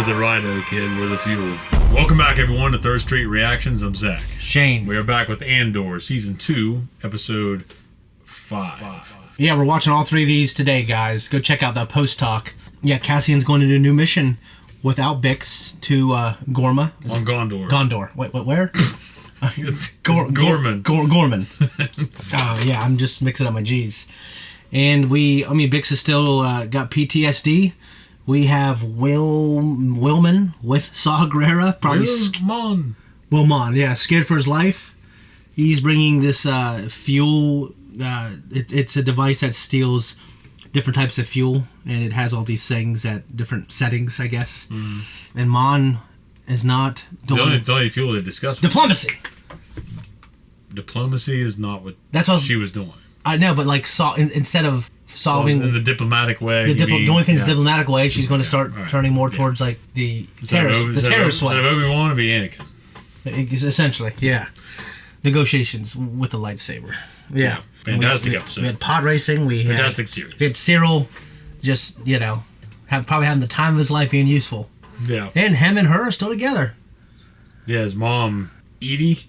the Rhino Kid with the fuel. Welcome back, everyone, to Third Street Reactions. I'm Zach. Shane. We are back with Andor, Season 2, Episode 5. Yeah, we're watching all three of these today, guys. Go check out the post-talk. Yeah, Cassian's going to do a new mission without Bix to Gorma. On Gondor. Gondor. Wait, where? It's Gorman. Gorman. Oh, yeah, I'm just mixing up my G's. And Bix is still got PTSD. We have Willman with Saw Gerrera. Willman, yeah, scared for his life. He's bringing this fuel. It's a device that steals different types of fuel, and it has all these things at different settings, I guess. Mm. And Mon is not... The only fuel they discussed... Diplomacy! Diplomacy is not what she was doing. I know, but like instead of solving... in the diplomatic way. The only thing's the diplomatic way, she's going to start turning more towards like the terrorist way. Instead of Obi-Wan, to be Anakin. Essentially, yeah. Negotiations with the lightsaber. Yeah. Fantastic episode. We had pod racing. Fantastic series. We had Cyril just, probably having the time of his life being useful. Yeah. And him and her are still together. Yeah, his mom, Edie.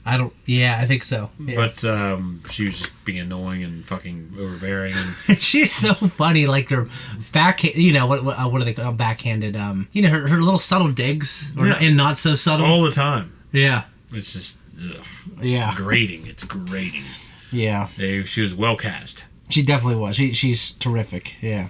I think so. Yeah. But she was just being annoying and fucking overbearing. She's so funny, like her what do they call backhanded? Her little subtle digs, and not so subtle. All the time. Yeah. It's just, grating. It's grating. Yeah. She was well cast. She definitely was. She's terrific. Yeah.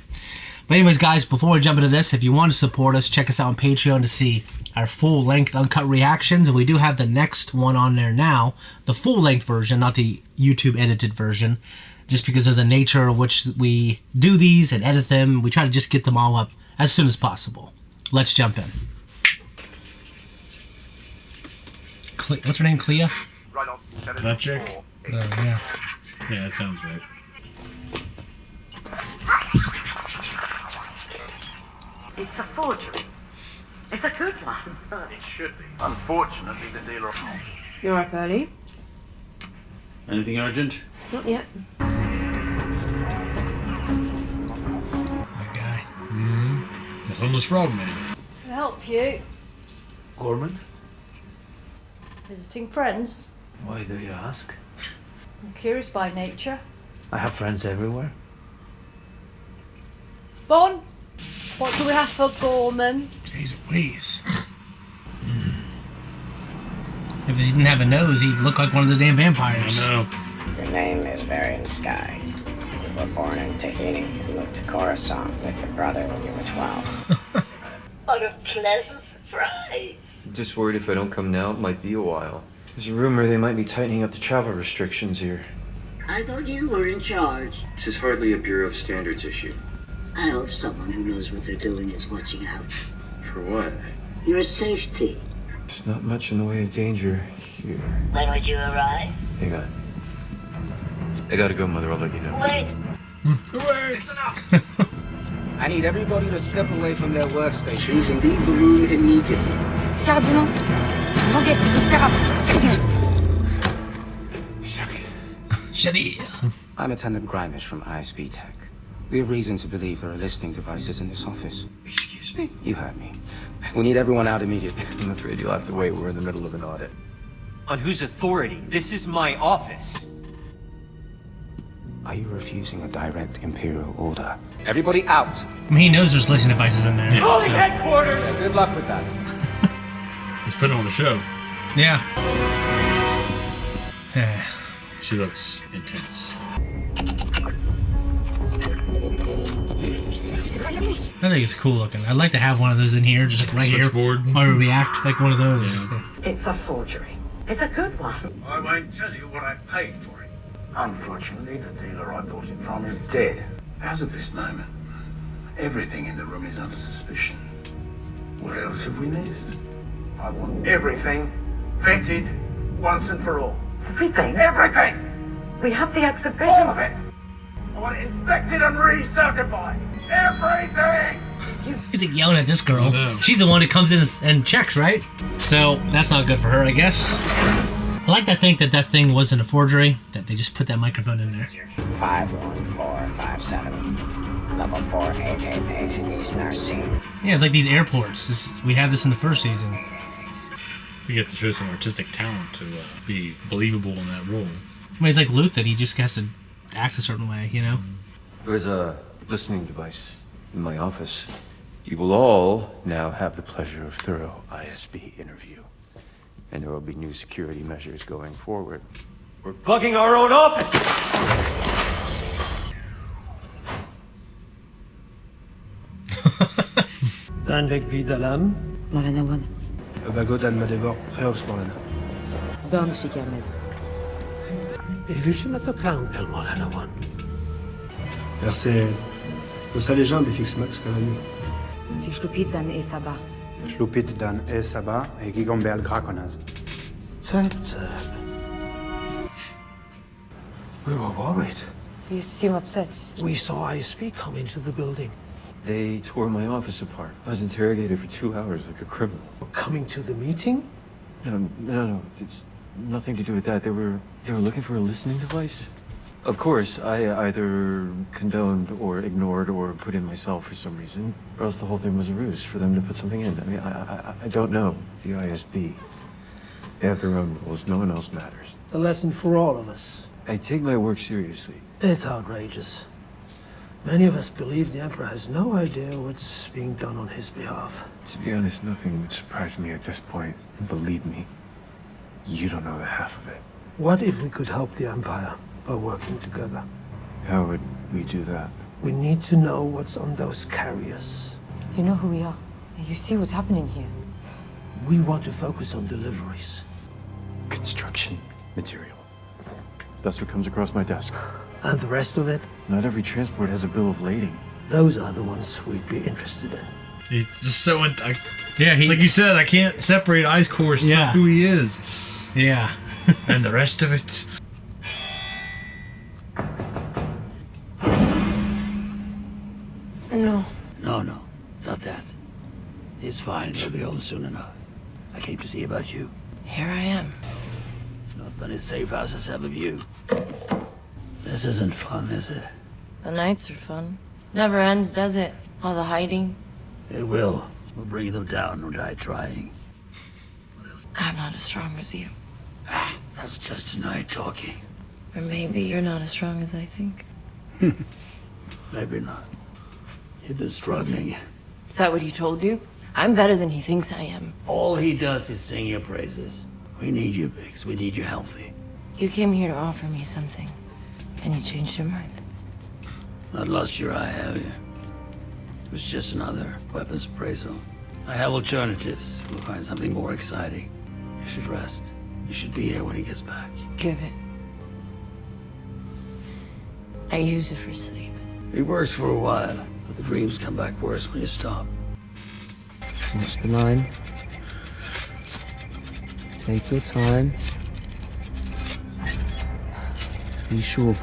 But anyways, guys, before we jump into this, if you want to support us, check us out on Patreon to see our full-length uncut reactions. And we do have the next one on there now, the full-length version, not the YouTube-edited version, just because of the nature of which we do these and edit them. We try to just get them all up as soon as possible. Let's jump in. What's her name? Clea? That chick? Yeah. Yeah, that sounds right. It's a forgery. It's a good one. It should be. Unfortunately, the dealer... You're up early? Anything urgent? Not yet. That guy. Mm-hmm. The homeless frog man. Can I help you? Gorman? Visiting friends? Why do you ask? I'm curious by nature. I have friends everywhere. Bon, what do we have for Gorman? Jeez Louise. If he didn't have a nose, he'd look like one of the damn vampires. I know. Your name is Varian Sky. You were born in Tahiti and moved to Coruscant with your brother when you were 12. What a pleasant surprise. I'm just worried if I don't come now, it might be a while. There's a rumor they might be tightening up the travel restrictions here. I thought you were in charge. This is hardly a Bureau of Standards issue. I hope someone who knows what they're doing is watching out. For what? Your safety. There's not much in the way of danger here. When would you arrive? Hang on. I gotta go, Mother. I'll let you know. Wait. I need everybody to step away from their workstations and leave the room immediately. Scarabino. Go get the scarab. Shadi. I'm Attendant Grimish from ISB Tech. We have reason to believe there are listening devices in this office. Excuse me? You heard me. We need everyone out immediately. I'm afraid you'll have to wait. We're in the middle of an audit. On whose authority? This is my office. Are you refusing a direct Imperial order? Everybody out! He knows there's listening devices in there. Holy headquarters! Good luck with that. He's putting on a show. Yeah. She looks intense. I think it's cool looking. I'd like to have one of those in here, just like right Switchboard. here. Or react like one of those. Yeah. It's a forgery. It's a good one. I won't tell you what I paid for it. Unfortunately, the dealer I bought it from is dead. As of this moment, everything in the room is under suspicion. What else have we missed? I want everything vetted once and for all. Everything. Everything! We have the exhibition. All of it! I want it inspected and recertified. Everything! He's like yelling at this girl. I know. She's the one who comes in and checks, right? So that's not good for her, I guess. I like to think that thing wasn't a forgery, that they just put that microphone in there. 514557. Level 4 AJ base in East North Sea. Yeah, it's like these airports. We had this in the first season. You get to show some artistic talent to be believable in that role. I mean, it's like Luthen. He just has to act a certain way, you know? There's a listening device in my office. You will all now have the pleasure of thorough ISB interview. And there will be new security measures going forward. We're bugging our own office! Dan Vegby Dalam. Malana One. Bagodan Madevor, Preox Morana. Burns Fikermed. Evolution at the count, El Morana One. C'est le légende des Fix Max Calanu. Fischlupit Dan Esaba. Schlupit dan e Saba et Gigombel Graconaz. We were worried. You seem upset. We saw ISP come into the building. They tore my office apart. I was interrogated for 2 hours like a criminal. Coming to the meeting? No. It's nothing to do with that. They were looking for a listening device. Of course, I either condoned or ignored or put in myself for some reason, or else the whole thing was a ruse for them to put something in. I mean, I don't know. The ISB. They have their own rules. No one else matters. A lesson for all of us. I take my work seriously. It's outrageous. Many of us believe the Emperor has no idea what's being done on his behalf. To be honest, nothing would surprise me at this point. And believe me, you don't know the half of it. What if we could help the Empire by working together? How would we do that? We need to know what's on those carriers. You know who we are. You see what's happening here. We want to focus on deliveries. Construction material. That's what comes across my desk. And the rest of it? Not every transport has a bill of lading. Those are the ones we'd be interested in. He's just so... it's like you said, I can't separate Ice Course from who he is. Yeah. And the rest of it. No. No, not that. It's fine. It'll be home soon enough. I came to see about you. Here I am. Nothing as safe as us have a view. This isn't fun, is it? The nights are fun. Never ends, does it? All the hiding. It will. We'll bring them down or die trying. I'm not as strong as you. That's just tonight talking. Or maybe you're not as strong as I think. Maybe not. You've been struggling. Is that what he told you? I'm better than he thinks I am. All he does is sing your praises. We need you, Biggs. We need you healthy. You came here to offer me something, and you changed your mind. Not lost your eye, have you? It was just another weapons appraisal. I have alternatives. We'll find something more exciting. You should rest. You should be here when he gets back. Give it. I use it for sleep. It works for a while, but the dreams come back worse when you stop. Watch the line. Take your time. Be sure.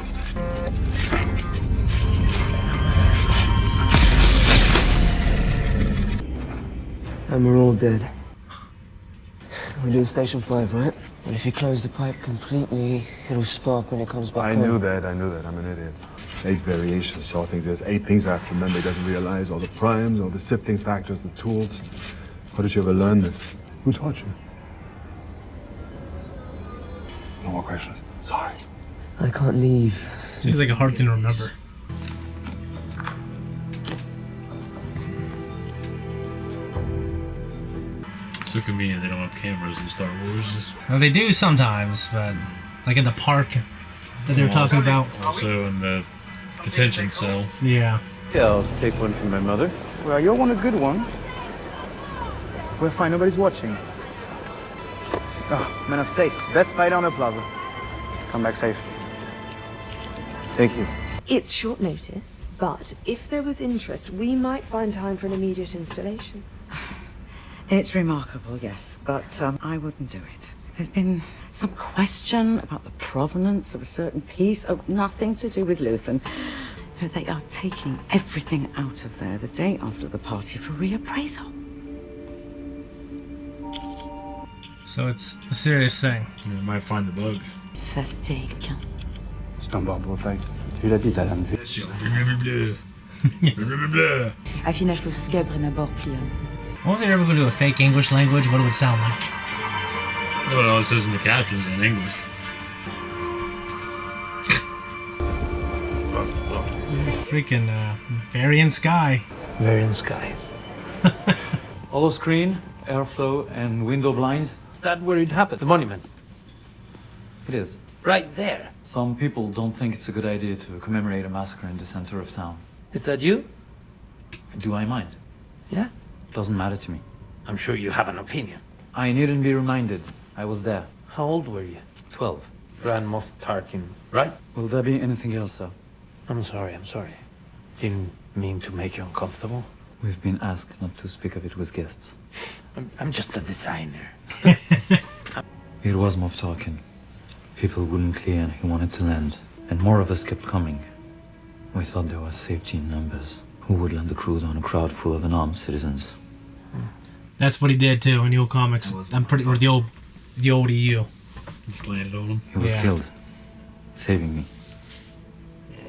And we're all dead. We're doing station 5, right? But if you close the pipe completely, it'll spark when it comes back I on. knew that. I'm an idiot. 8 variations, saw things. There's 8 things I have to remember. He doesn't realize all the primes, all the sifting factors, the tools. How did you ever learn this? Who taught you? No more questions. Sorry. I can't leave. Seems like a hard thing to remember. So convenient they don't have cameras in Star Wars. Well, they do sometimes, but like in the park that they were talking about. Also in the detention cell. Yeah. Yeah, I'll take one from my mother. Well, you want a good one. We're fine, nobody's watching. Oh, man of taste. Best spider on the plaza. Come back safe. Thank you. It's short notice, but if there was interest, we might find time for an immediate installation. It's remarkable, yes, but I wouldn't do it. There's been some question about the provenance of a certain piece. Oh, nothing to do with Luthen. No, they are taking everything out of there the day after the party for reappraisal. So it's a serious thing. You might find the bug. Fastake. C'est un bar bretagne. Tu l'as dit, t'as l'âme vue. Affinage lo skebre na bord pliant. I wonder if they're ever going to do a fake English language, what it would sound like. Well, it says in the captions in English. Freaking Varian Sky. Varian Sky. Hollow screen, airflow, and window blinds. Is that where it happened? The monument? It is. Right there. Some people don't think it's a good idea to commemorate a massacre in the center of town. Is that you? Do I mind? Yeah? Doesn't matter to me. I'm sure you have an opinion. I needn't be reminded. I was there. How old were you? 12. Grand Moff Tarkin, right? Will there be anything else, sir? I'm sorry. Didn't mean to make you uncomfortable. We've been asked not to speak of it with guests. I'm just a designer. It was Moff Tarkin. People wouldn't clear and he wanted to land. And more of us kept coming. We thought there was safety in numbers. Who would land the cruise on a crowd full of unarmed citizens? That's what he did too in the old comics. I'm pretty, or the old EU. Just landed on him. He was killed, saving me.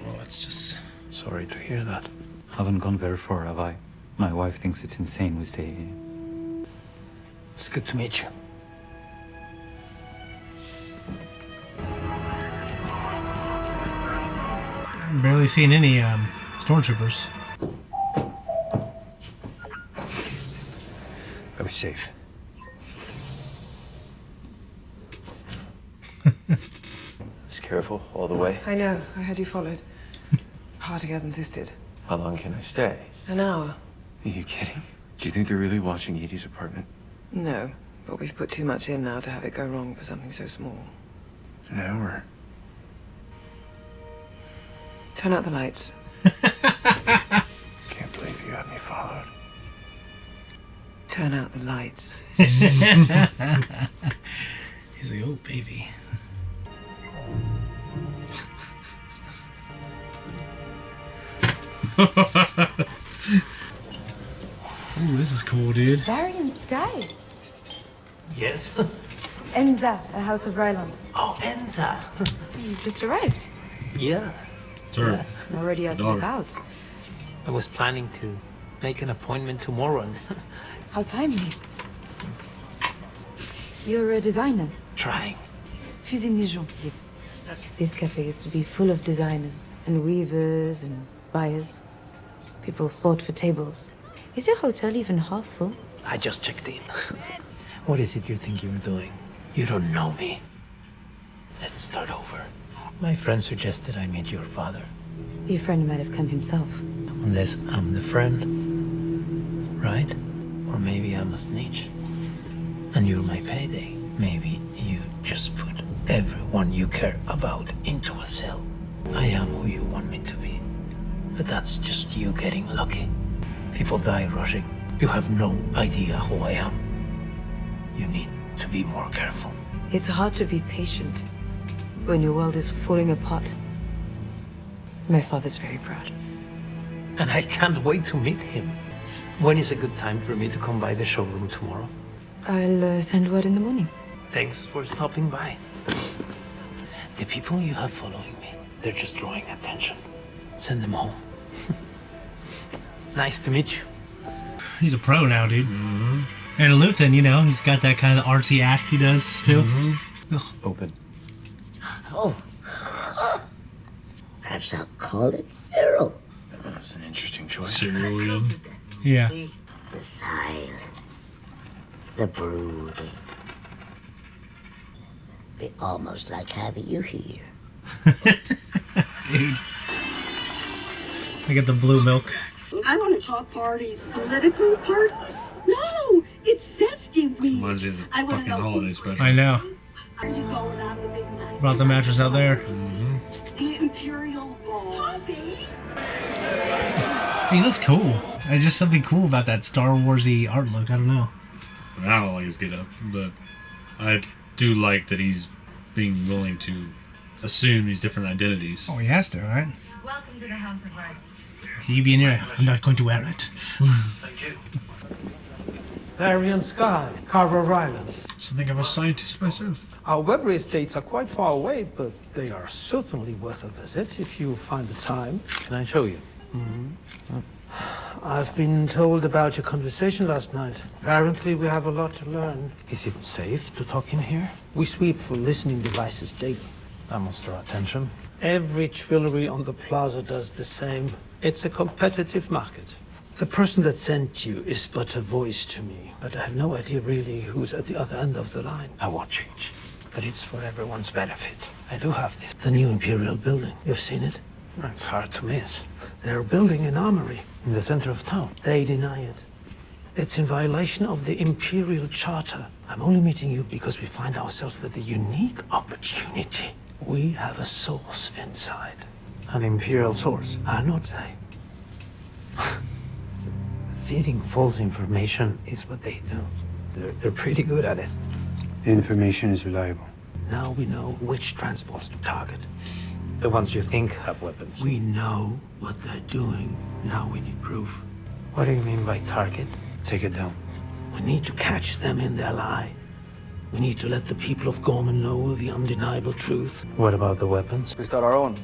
Oh, that's just... Sorry to hear that. Haven't gone very far, have I? My wife thinks it's insane we stay here. It's good to meet you. I'm barely seeing any stormtroopers. I was safe. Just careful all the way. I know. I had you followed. Hardy has insisted. How long can I stay? An hour. Are you kidding? Do you think they're really watching Edie's apartment? No, but we've put too much in now to have it go wrong for something so small. An hour? Turn out the lights. Can't believe you had me followed. Turn out the lights. He's like, oh, baby. Ooh, this is cool, dude. Varian Sky. Yes? Enza, a House of Rylance. Oh, Enza. You just arrived. Yeah. Sure. Already out and about. I was planning to make an appointment tomorrow and... How timely. You're a designer. Trying. Fusine les gens. This cafe used to be full of designers and weavers and buyers. People fought for tables. Is your hotel even half full? I just checked in. What is it you think you're doing? You don't know me. Let's start over. My friend suggested I meet your father. Your friend might have come himself. Unless I'm the friend, right? Or maybe I'm a snitch. And you're my payday. Maybe you just put everyone you care about into a cell. I am who you want me to be. But that's just you getting lucky. People die rushing. You have no idea who I am. You need to be more careful. It's hard to be patient when your world is falling apart. My father's very proud. And I can't wait to meet him. When is a good time for me to come by the showroom tomorrow? I'll send word in the morning. Thanks for stopping by. The people you have following me, they're just drawing attention. Send them home. Nice to meet you. He's a pro now, dude. And Luthen, you know, he's got that kind of artsy act he does, too. Open. Oh. Perhaps I'll call it Cyril. That's an interesting choice. Cyril. Yeah. The silence. The brooding. Be almost like having you here. Dude. I get the blue milk. I want to talk parties. Political parties? No, it's festive week. Reminds me of the I wanna fucking know holiday special. I know. Are you going on the big night? Brought the mattress out there. The Imperial Ball. Toffee? He looks cool. There's just something cool about that Star Wars-y art look. I don't know. I mean, I don't like his get up, but I do like that he's being willing to assume these different identities. Oh, he has to, right? Welcome to the House of Rylance. You be in here. I'm not going to wear it. Thank you. Varian Sky, Carver Rylance. Something of a scientist myself. Our Weber estates are quite far away, but they are certainly worth a visit if you find the time. Can I show you? I've been told about your conversation last night. Apparently, we have a lot to learn. Is it safe to talk in here? We sweep for listening devices daily. That must draw attention. Every jewelry on the plaza does the same. It's a competitive market. The person that sent you is but a voice to me, but I have no idea really who's at the other end of the line. I won't change, but it's for everyone's benefit. I do have this. The new Imperial building. You've seen it? It's hard to miss. They're building an armory in the center of town. They deny it. It's in violation of the Imperial Charter. I'm only meeting you because we find ourselves with a unique opportunity. We have a source inside. An Imperial source? I'll not say. Feeding false information is what they do. They're pretty good at it. The information is reliable. Now we know which transports to target. The ones you think have weapons. We know what they're doing. Now we need proof. What do you mean by target? Take it down. We need to catch them in their lie. We need to let the people of Gorman know the undeniable truth. What about the weapons? We start our own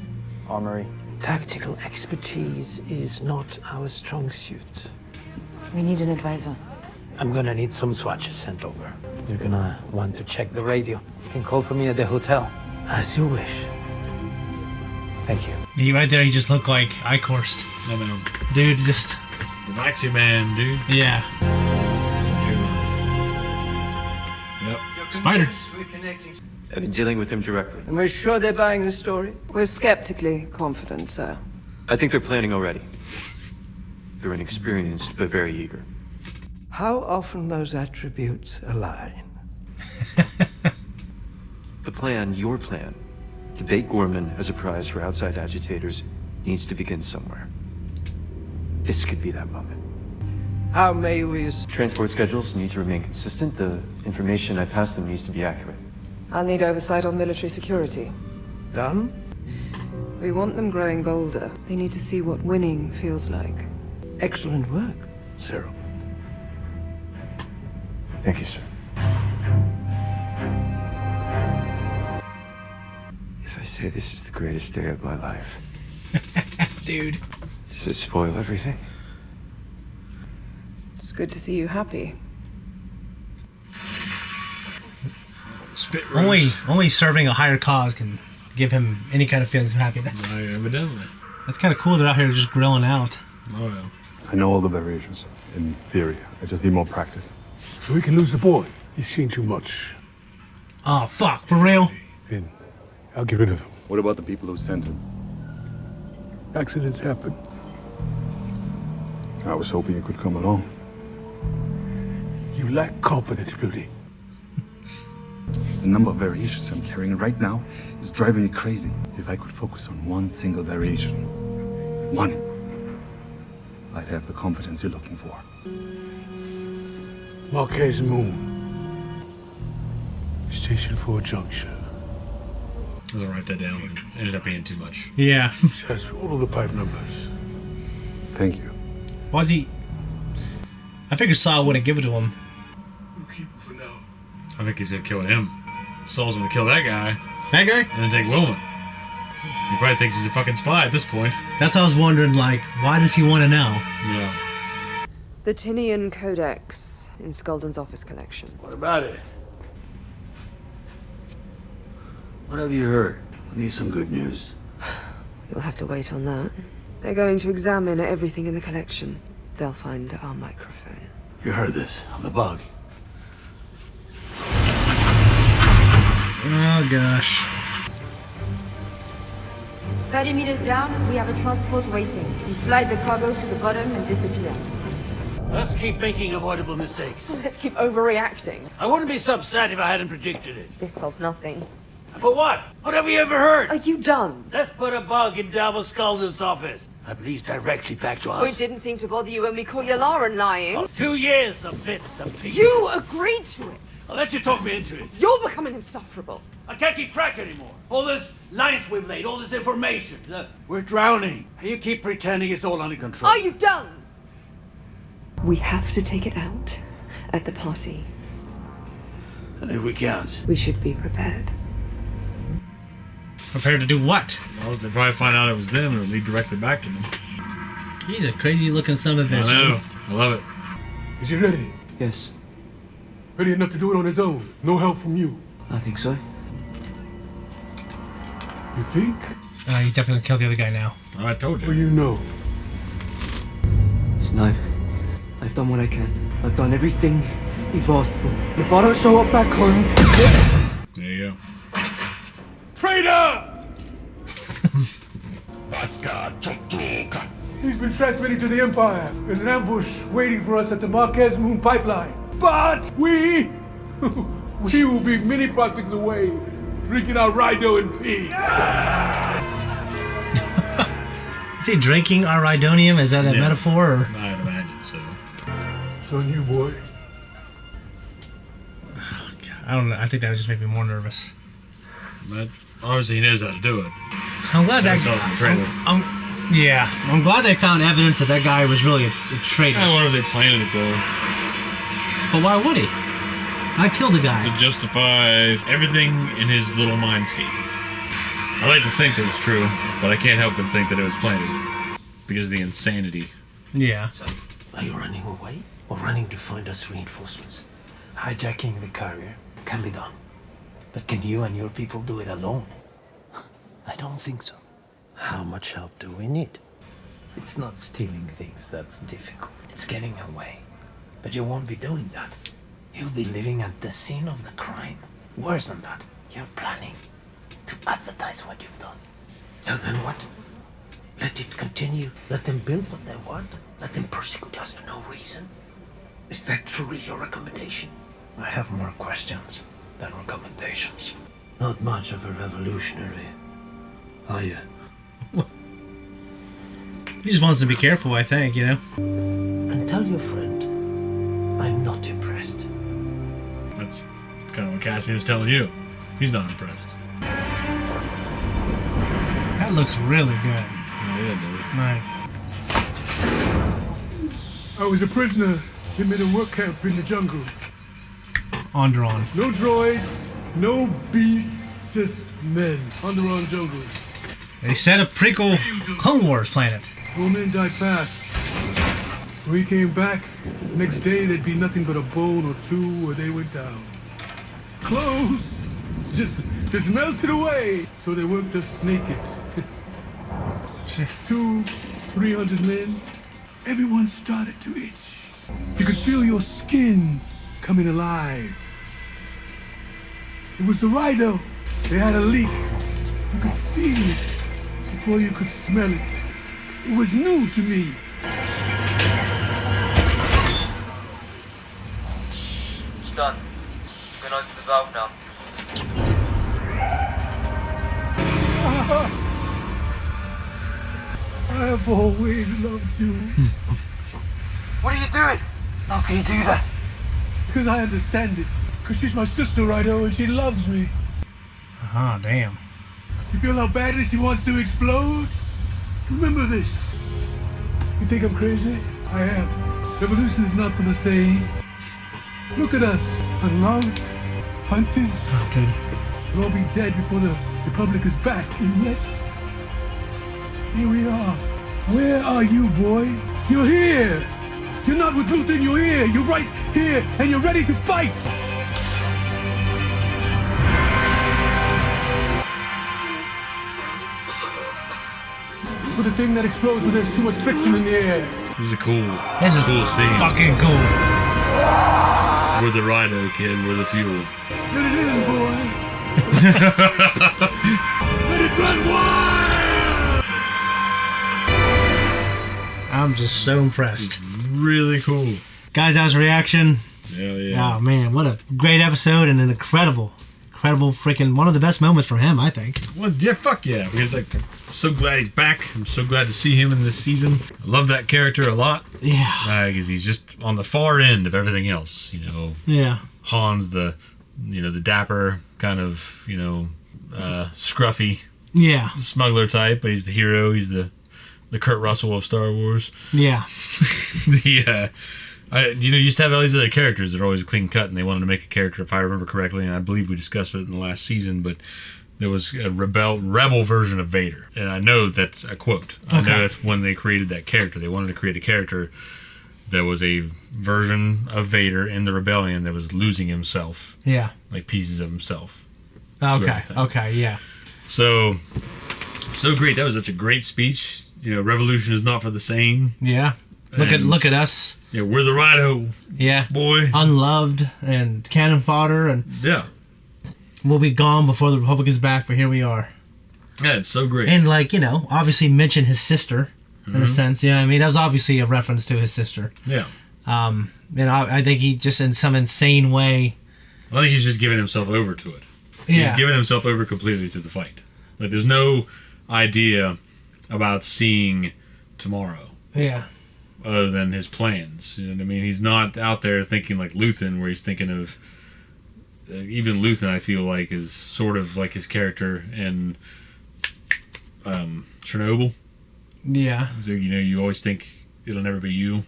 armory. Tactical expertise is not our strong suit. We need an advisor. I'm gonna need some swatches sent over. You're gonna want to check the radio. You can call for me at the hotel. As you wish. Thank you. He right there, he just looked like I coursed. I know. Dude, just... Relaxy man, dude. Yeah. Yep. Spider. I've been dealing with him directly. And we're sure they're buying the story? We're skeptically confident, sir. I think they're planning already. They're inexperienced, but very eager. How often those attributes align? The plan, your plan, to bait Gorman as a prize for outside agitators, needs to begin somewhere. This could be that moment. How may we... Transport schedules need to remain consistent. The information I pass them needs to be accurate. I'll need oversight on military security. Done? We want them growing bolder. They need to see what winning feels like. Excellent work, Cyril. Thank you, sir. If I say this is the greatest day of my life... Dude. Does it spoil everything? It's good to see you happy. Spit roast. Only serving a higher cause can give him any kind of feelings of happiness. Evidently. That's kind of cool. They're out here just grilling out. Oh, yeah. I know all the variations, in theory. I just need more practice. So we can lose the boy. He's seen too much. Oh, fuck. For real? Then I'll get rid of him. What about the people who sent him? Accidents happen. I was hoping you could come along. You lack confidence, Rudy. The number of variations I'm carrying right now is driving me crazy. If I could focus on one single variation, one, I'd have the confidence you're looking for. Marquez Moon. Station 4 Junction. I was gonna write that down. It ended up being too much. Yeah. Has all the pipe numbers. Thank you. Was he... I figured Saul wouldn't give it to him. I think he's gonna kill him. Saul's gonna kill that guy. That guy? And then take Wilma. He probably thinks he's a fucking spy at this point. That's how I was wondering, like, why does he want to know? Yeah. The Tinian Codex in Skulden's office collection. What about it? What have you heard? I need some good news. You'll have to wait on that. They're going to examine everything in the collection. They'll find our microphone. You heard this, on the bug. Oh, gosh. 30 meters down, we have a transport waiting. You slide the cargo to the bottom and disappear. Let's keep making avoidable mistakes. Let's keep overreacting. I wouldn't be so upset if I hadn't predicted it. This solves nothing. For what? What have you ever heard? Are you done? Let's put a bug in Davos Skulden's office. That leads directly back to us. It didn't seem to bother you when we caught Yalaran lying. 2 years of bits and pieces. You agreed to it. I'll let you talk me into it. You're becoming insufferable. I can't keep track anymore. All this lines we've laid, all this information. We're drowning. And you keep pretending it's all under control. Are you done? We have to take it out at the party. And if we can't? We should be prepared. Prepared to do what? Well, they'll probably find out it was them and it'll lead directly back to them. He's a crazy looking son of a bitch. I know. I love it. Is he ready? Yes. Ready enough to do it on his own? No help from you? I think so. You think? He's definitely gonna kill the other guy now. I told you. Well, you know. Listen, I've done what I can. I've done everything you've asked for. If I don't show up back home... There you go. Traitor! He's been transmitting to the Empire. There's an ambush waiting for us at the Marquez Moon pipeline. But we will be many crossings away, drinking our Rhido in peace. Is he drinking our Rhydonium? Is that a metaphor? Or? I'd imagine so. It's on you, boy. I don't know. I think that would just make me more nervous. But obviously he knows how to do it. I'm glad that. I saw it in the trailer. I'm glad they found evidence that that guy was really a traitor. I wonder if they planted it though. But why would he? I killed the guy. To justify everything in his little mindscape. I like to think that it's true, but I can't help but think that it was planted because of the insanity. Yeah. So, are you running away or running to find us reinforcements? Hijacking the carrier can be done, but can you and your people do it alone? I don't think so. How much help do we need? It's not stealing things that's difficult. It's getting away. But you won't be doing that. You'll be living at the scene of the crime. Worse than that, you're planning to advertise what you've done. So then what? Let it continue. Let them build what they want. Let them persecute us for no reason. Is that truly your recommendation? I have more questions than recommendations. Not much of a revolutionary, are you? He just wants to be careful, I think, you know? And tell your friend, I'm not impressed. That's kind of what Cassian is telling you. He's not impressed. That looks really good. Yeah, it does. Right. I was a prisoner in a work camp in the jungle. Andor. No droids, no beasts, just men. Andor jungle. They set a prequel Clone Wars planet. All men died fast. When we came back, the next day there'd be nothing but a bone or two where they went down. Clothes just melted away. So they worked us naked. 200-300 men. Everyone started to itch. You could feel your skin coming alive. It was the Rhido. They had a leak. You could feel it before you could smell it. It was new to me. It's done. You can open the valve now. I have always loved you. What are you doing? How can you do that? Because I understand it. Because she's my sister, Rhido, and she loves me. Ah, damn. You feel how badly she wants to explode? Remember this. You think I'm crazy? I am. Revolution is not for the same. Look at us. Unloved, hunted. We'll all be dead before the Republic is back, and yet here we are. Where are you, boy? You're here. You're not with Luthen, you're here. You're right here, and you're ready to fight. For the thing that explodes when there's too much friction in the air. This is a cool, This is cool scene. fucking cool. We're the Rhino, kid. We're the fuel. Let it in, boy. Let it run wild. I'm just so impressed. Really cool. Guys, that was a reaction. Hell yeah. Oh, man, what a great episode and an incredible freaking one of the best moments from him, I think. Well, yeah, fuck yeah. Because like, I'm so glad he's back. I'm so glad to see him in this season. I love that character a lot. Yeah. Because he's just on the far end of everything else. You know. Yeah. Han's the dapper kind of, scruffy. Yeah. Smuggler type, but he's the hero. He's the Kurt Russell of Star Wars. Yeah. You used to have all these other characters that are always clean cut, and they wanted to make a character, if I remember correctly, and I believe we discussed it in the last season, but there was a rebel version of Vader. And I know that's a quote. I know that's when they created that character. They wanted to create a character that was a version of Vader in the rebellion that was losing himself. Yeah. Like pieces of himself. Okay, yeah. So great. That was such a great speech. You know, revolution is not for the same. Yeah. Look at us. Yeah, we're the Rido. Yeah. Boy. Unloved and cannon fodder, and yeah. We'll be gone before the Republic is back, but here we are. Yeah, it's so great. And obviously mention his sister in a sense. You know what I mean? That was obviously a reference to his sister. Yeah. I think he just in some insane way. I think he's just giving himself over to it. Yeah. He's giving himself over completely to the fight. Like there's no idea about seeing tomorrow. Yeah. Other than his plans. You know what I mean? He's not out there thinking like Luthen, where he's thinking of even Luthen, I feel like, is sort of like his character in Chernobyl. Yeah. So, you always think it'll never be you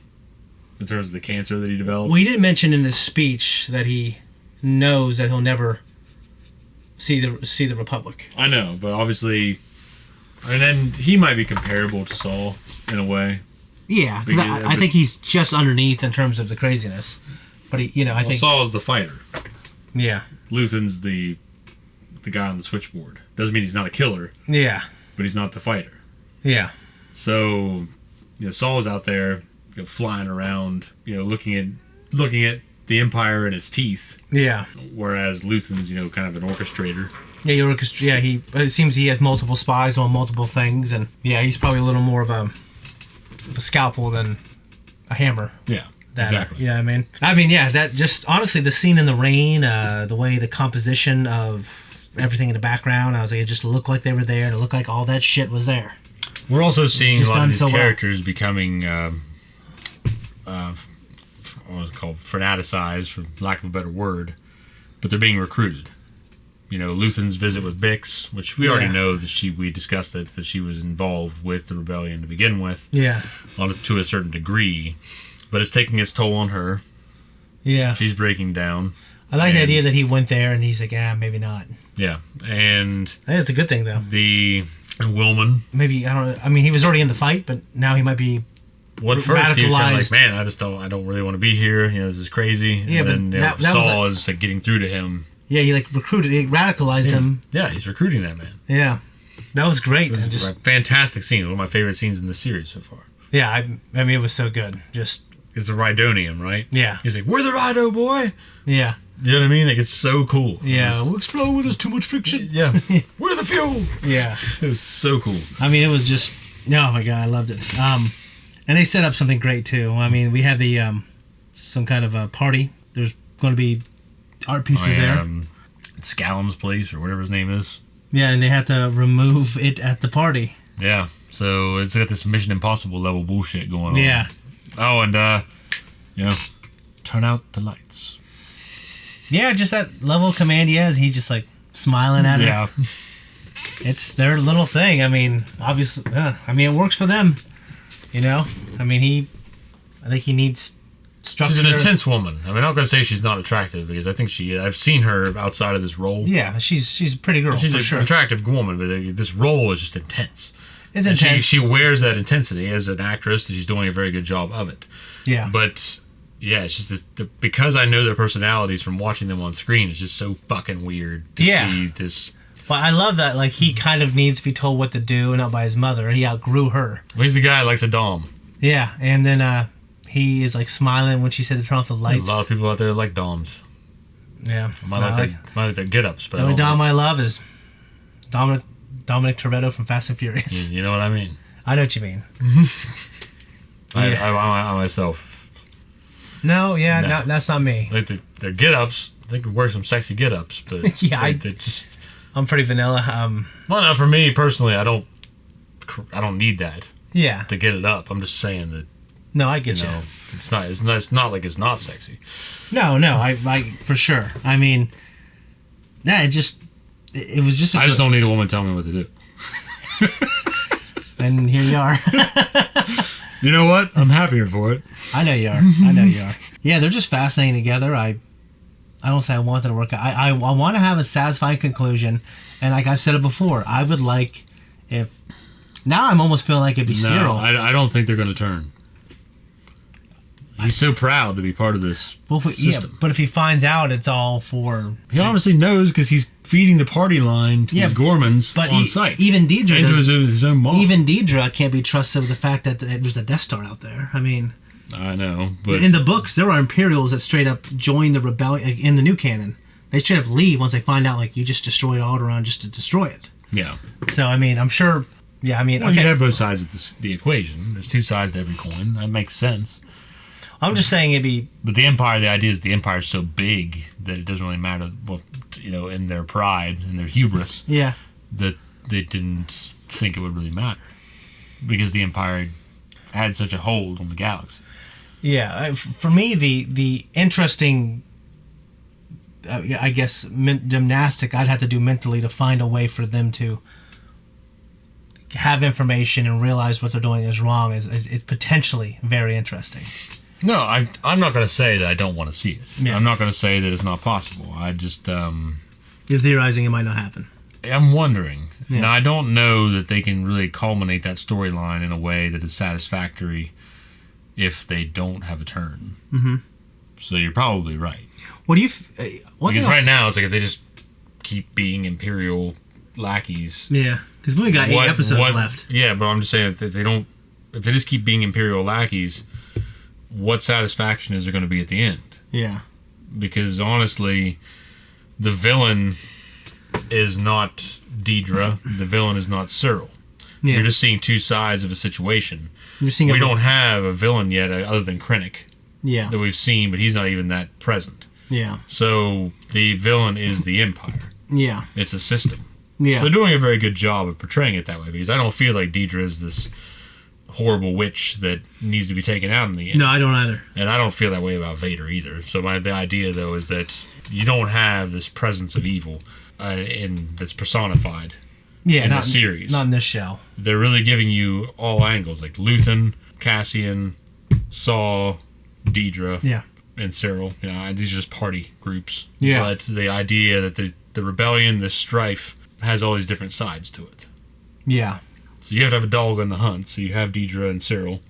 in terms of the cancer that he developed. Well, he didn't mention in his speech that he knows that he'll never see the Republic. I know, but obviously, and then he might be comparable to Saul in a way. Yeah, because I think he's just underneath in terms of the craziness. But I think Saul's the fighter. Yeah. Luthen's the guy on the switchboard. Doesn't mean he's not a killer. Yeah. But he's not the fighter. Yeah. So, Saul's out there, flying around, looking at the Empire and its teeth. Yeah. Whereas Luthen's, kind of an orchestrator. Yeah, it seems he has multiple spies on multiple things, and he's probably a little more of a scalpel than a hammer. Yeah. Exactly. You know what I mean? Yeah, that just, honestly, the scene in the rain, the way the composition of everything in the background, I was like, it just looked like they were there, and it looked like all that shit was there. We're also seeing a lot of these characters becoming, what was it called, fanaticized, for lack of a better word, but they're being recruited. Luthen's visit with Bix, which we already know that we discussed that she was involved with the rebellion to begin with. Yeah. To a certain degree. But it's taking its toll on her. Yeah. She's breaking down. I like the idea that he went there and he's like, maybe not. Yeah. And I think it's a good thing, though. And Willman. Maybe, I don't know. I mean, he was already in the fight, but now he might be Well, at first he was kind of like, man, I don't really want to be here. This is crazy. Yeah, and then that Saul is like getting through to him. Yeah, he radicalized him. Yeah, he's recruiting that man. Yeah. That was great. It was a fantastic scene. One of my favorite scenes in the series so far. Yeah, I mean, it was so good. It's a Rydonium, right? Yeah. He's like, we're the Rido, boy. Yeah. You know what I mean? Like, it's so cool. Yeah. We'll explode when there's too much friction. Yeah. We're the fuel. Yeah. It was so cool. I mean, it was just, oh my God, I loved it. And they set up something great too. I mean, we had the, some kind of a party. There's going to be art pieces there. It's Scallum's place or whatever his name is. Yeah, and they had to remove it at the party. Yeah. So it's got this Mission Impossible level bullshit going on. Yeah. Oh, and, turn out the lights. Yeah, just that level of command he has. He just like smiling at her. Yeah. It's their little thing. I mean, obviously, it works for them. I mean, I think he needs structure. She's an intense woman. I mean, I'm not going to say she's not attractive because I think I've seen her outside of this role. Yeah, she's a pretty girl. She's for an sure. attractive woman, but this role is just intense. It's intense. She wears that intensity as an actress, and she's doing a very good job of it. Yeah. But yeah, it's just because I know their personalities from watching them on screen. It's just so fucking weird to see this. Well, I love that. Like, he kind of needs to be told what to do, and not by his mother. He outgrew her. Well, he's the guy that likes a dom. Yeah, and then he is like smiling when she said to turn off the lights. There's a lot of people out there that like doms. Yeah. I might like their get-ups, but the only dom I love is Dominic Toretto from Fast and Furious. You know what I mean? I know what you mean. I myself. No, that's not me. Like their get-ups, they could wear some sexy get-ups, but yeah, they just. I'm pretty vanilla. Well, no, for me personally, I don't need that. Yeah. To get it up, I'm just saying that. No, I get you. It's not like it's not sexy. No, I for sure. I mean, it was just. I just don't need a woman telling me what to do. And here you are. You know what? I'm happier for it. I know you are. Yeah, they're just fascinating together. I I don't say I want it to work out. I want to have a satisfying conclusion, and like I've said it before, I would like if now I'm almost feeling like it'd be Cyril. I don't think they're going to turn. He's so proud to be part of this system. Yeah, but if he finds out it's all for... He honestly knows because he's feeding the party line to these Gormans on site. Even Deidre... And to his own mom. Even Deidre can't be trusted with the fact that there's a Death Star out there. I mean... I know, but... In the books, there are Imperials that straight up join the rebellion in the new canon. They straight up leave once they find out, like, you just destroyed Alderaan just to destroy it. Yeah. So, I mean, I'm sure... Yeah, I mean... Well, you have both sides of the equation. There's two sides to every coin. That makes sense. I'm just saying it'd be... But the Empire, the idea is the Empire is so big that it doesn't really matter, well, in their pride and their hubris, that they didn't think it would really matter. Because the Empire had such a hold on the galaxy. Yeah, for me, the interesting, I guess, gymnastic I'd have to do mentally to find a way for them to have information and realize what they're doing is wrong is potentially very interesting. No, I'm not going to say that I don't want to see it. Yeah. I'm not going to say that it's not possible. I just... You're theorizing it might not happen. I'm wondering. Yeah. Now, I don't know that they can really culminate that storyline in a way that is satisfactory if they don't have a turn. Mm-hmm. So you're probably right. What do you... Because right now, it's like if they just keep being Imperial lackeys... Yeah, because we only got 8 episodes left. Yeah, but I'm just saying, if they just keep being Imperial lackeys... what satisfaction is there going to be at the end? Yeah. Because honestly, the villain is not Deidre. The villain is not Cyril. Yeah. You're just seeing two sides of a situation. You're seeing we don't have a villain yet other than Krennic. Yeah. That we've seen, but he's not even that present. Yeah. So the villain is the Empire. Yeah. It's a system. Yeah. So they're doing a very good job of portraying it that way, because I don't feel like Deidre is this horrible witch that needs to be taken out in the end. No, I don't either. And I don't feel that way about Vader either. So the idea, though, is that you don't have this presence of evil that's personified in the series. Not in this show. They're really giving you all angles, like Luthen, Cassian, Saw, Deidre, and Cyril. These are just party groups. Yeah. But the idea that the rebellion, the strife, has all these different sides to it. Yeah. So you have to have a dog in the hunt. So you have Deidre and Cyril.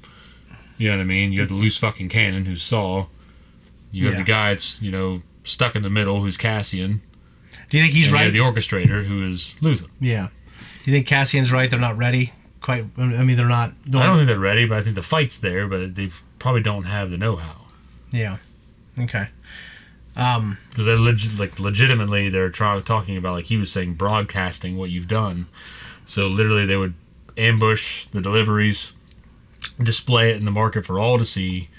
You know what I mean? You have the loose fucking cannon who's Saw. You have the guy that's, stuck in the middle who's Cassian. Do you think he's right? You have the orchestrator who is Luthen. Yeah. Do you think Cassian's right? They're not ready? Quite. I mean, they're not. I don't think they're ready, but I think the fight's there, but they probably don't have the know-how. Yeah. Okay. Because they're legitimately, they're talking about, like he was saying, broadcasting what you've done. So literally they would ambush the deliveries, display it in the market for all to see,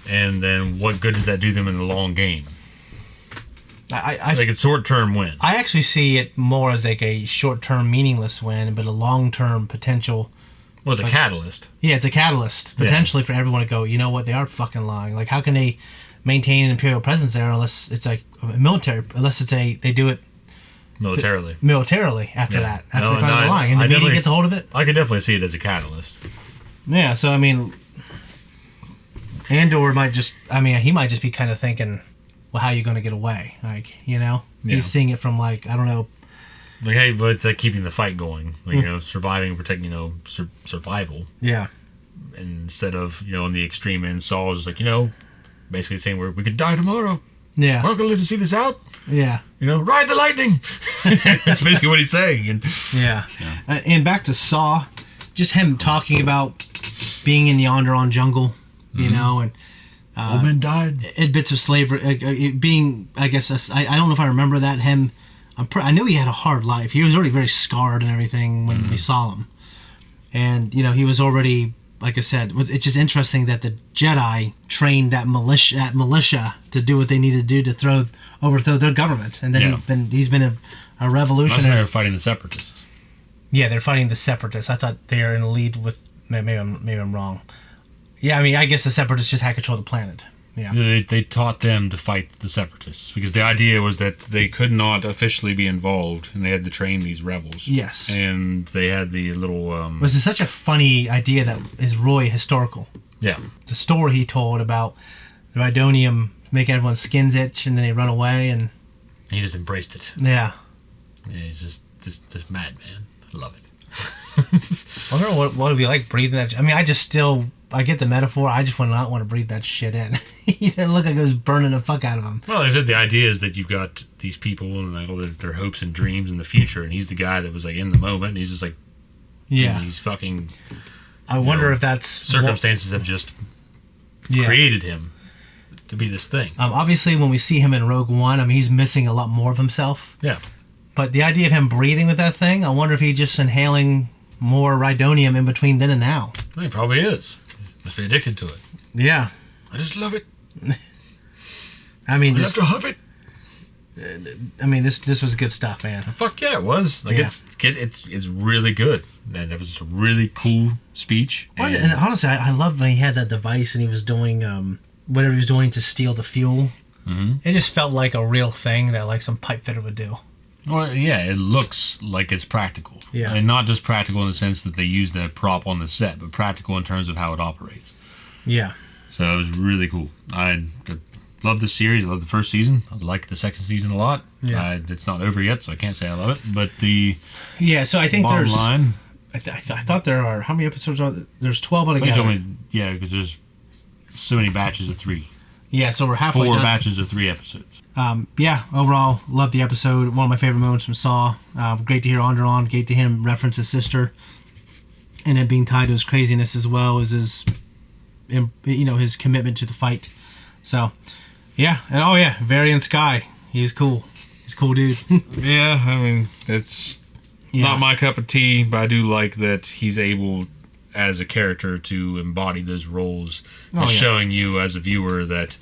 and then what good does that do them in the long game? Like a short-term win. I actually see it more as like a short-term meaningless win, but a long-term potential. Well, it's a catalyst. Yeah, it's a catalyst potentially for everyone to go, you know what, they are fucking lying. Like, how can they maintain an Imperial presence there unless it's like military, unless it's they do it militarily after that. After they find the line. And the media gets a hold of it. I could definitely see it as a catalyst. Yeah, so I mean, Andor might just, he might just be kind of thinking, well, how are you going to get away? Like, he's seeing it from like, I don't know. Like, hey, but it's like keeping the fight going. Like, surviving and protecting, survival. Yeah. And instead of, in the extreme end, Saul is like, basically saying we could die tomorrow. Yeah. We're not going to live to see this out. Yeah. Ride the lightning. That's basically what he's saying. And and back to Saw, just him talking about being in the Alderaan jungle, and old men died. Bits of slavery, being, I guess, I don't know if I remember that, him, I knew he had a hard life. He was already very scarred and everything when we saw him. And, he was already, like I said, it's just interesting that the Jedi trained that militia to do what they needed to do to overthrow their government. And then he's been a revolutionary. They're fighting the Separatists. Yeah, they're fighting the Separatists. I thought they were in the lead with... Maybe I'm wrong. Yeah, I guess the Separatists just had control of the planet. Yeah. They taught them to fight the Separatists because the idea was that they could not officially be involved and they had to train these rebels. Yes. And they had the little... This is such a funny idea that is really historical. Yeah. The story he told about the Rhydonium making everyone's skins itch, and then they run away, and he just embraced it. Yeah. Yeah, he's just mad, man. I love it. I wonder what it'd be like breathing that. I mean, I get the metaphor. I just would not want to breathe that shit in. He didn't look like it was burning the fuck out of him. Well, the idea is that you've got these people and like all their hopes and dreams in the future, and he's the guy that was like in the moment. And he's just like, yeah, he's fucking. I wonder if that's circumstances have just created him to be this thing. Obviously, when we see him in Rogue One, I mean, he's missing a lot more of himself. Yeah. But the idea of him breathing with that thing, I wonder if he's just inhaling more Rhydonium in between then and now. Well, he probably is. Must be addicted to it. Yeah. I just love it. I mean, I have to huff it. I mean, this was good stuff, man. Fuck yeah, it was. Like it's really good. And that was a really cool speech. And honestly, I love when he had that device and he was doing whatever he was doing to steal the fuel. Mm-hmm. It just felt like a real thing that like some pipe fitter would do. Well, yeah, it looks like it's practical. Yeah. And not just practical in the sense that they use that prop on the set, but practical in terms of how it operates. Yeah. So it was really cool. I love the series. I love the first season. I like the second season a lot. Yeah. It's not over yet, so I can't say I love it. But so I think bottom there's line. I thought there are how many episodes are there? There's 12 altogether. You told me, yeah, because there's so many batches of 3. Yeah, so we're halfway 4 done. batches of 3 episodes. Yeah, overall, loved the episode. One of my favorite moments from Saw. Great to hear Andor on. Great to hear him reference his sister. And it being tied to his craziness as well as his, his commitment to the fight. So, yeah. And Varian Sky. He's cool. He's a cool dude. Yeah, I mean, it's not my cup of tea, but I do like that he's able, as a character, to embody those roles. He's showing you as a viewer that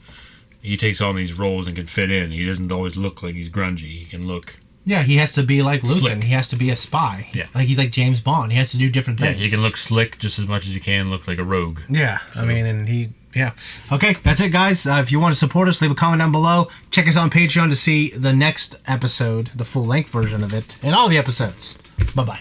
he takes on these roles and can fit in. He doesn't always look like he's grungy. He can look... Yeah, he has to be like Luthen. Slick. He has to be a spy. Yeah. Like he's like James Bond. He has to do different things. Yeah, he can look slick just as much as he can look like a rogue. Yeah, so. I mean, and he... Yeah. Okay, that's it, guys. If you want to support us, leave a comment down below. Check us on Patreon to see the next episode, the full-length version of it, and all the episodes. Bye-bye.